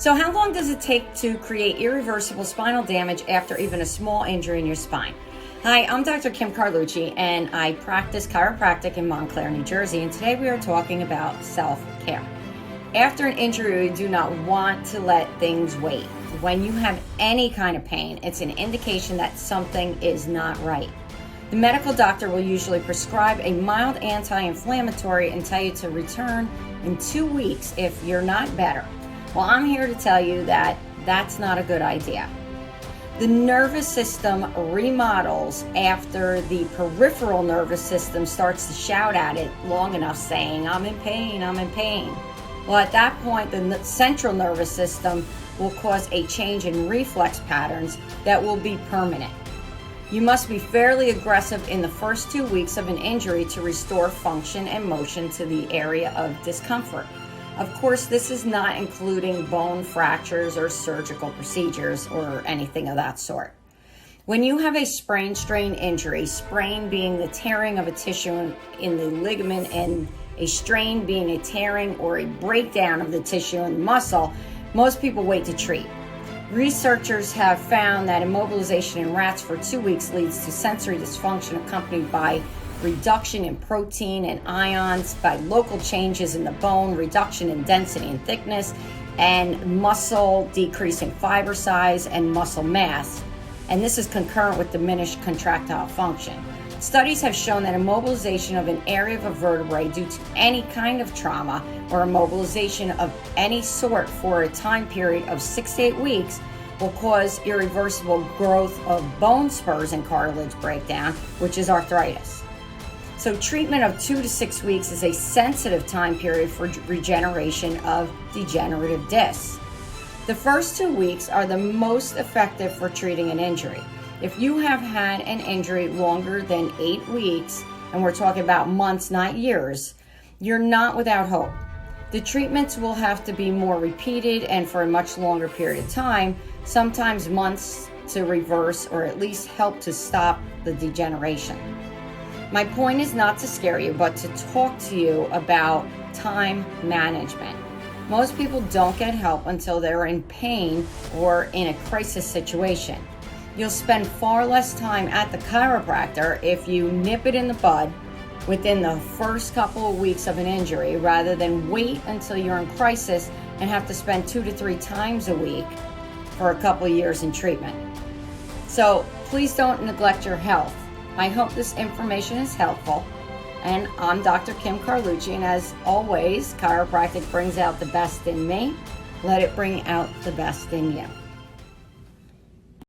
So how long does it take to create irreversible spinal damage after even a small injury in your spine? Hi, I'm Dr. Kim Carlucci, and I practice chiropractic in Montclair, New Jersey, and today we are talking about self-care. After an injury, we do not want to let things wait. When you have any kind of pain, it's an indication that something is not right. The medical doctor will usually prescribe a mild anti-inflammatory and tell you to return in 2 weeks if you're not better. Well, I'm here to tell you that that's not a good idea. The nervous system remodels after the peripheral nervous system starts to shout at it long enough saying, I'm in pain, I'm in pain. Well, at that point, the central nervous system will cause a change in reflex patterns that will be permanent. You must be fairly aggressive in the first 2 weeks of an injury to restore function and motion to the area of discomfort. Of course, this is not including bone fractures or surgical procedures or anything of that sort. When you have a sprain-strain injury, sprain being the tearing of a tissue in the ligament and a strain being a tearing or a breakdown of the tissue in the muscle, most people wait to treat. Researchers have found that immobilization in rats for 2 weeks leads to sensory dysfunction accompanied by reduction in protein and ions, by local changes in the bone, reduction in density and thickness, and muscle decrease in fiber size and muscle mass. And this is concurrent with diminished contractile function. Studies have shown that immobilization of an area of a vertebrae due to any kind of trauma or immobilization of any sort for a time period of 6 to 8 weeks will cause irreversible growth of bone spurs and cartilage breakdown, which is arthritis. So treatment of 2 to 6 weeks is a sensitive time period for regeneration of degenerative discs. The first 2 weeks are the most effective for treating an injury. If you have had an injury longer than 8 weeks, and we're talking about months, not years, you're not without hope. The treatments will have to be more repeated and for a much longer period of time, sometimes months, to reverse or at least help to stop the degeneration. My point is not to scare you, but to talk to you about time management. Most people don't get help until they're in pain or in a crisis situation. You'll spend far less time at the chiropractor if you nip it in the bud within the first couple of weeks of an injury rather than wait until you're in crisis and have to spend 2 to 3 times a week for a couple of years in treatment. So please don't neglect your health. I hope this information is helpful. And I'm Dr. Kim Carlucci, and as always, chiropractic brings out the best in me. Let it bring out the best in you.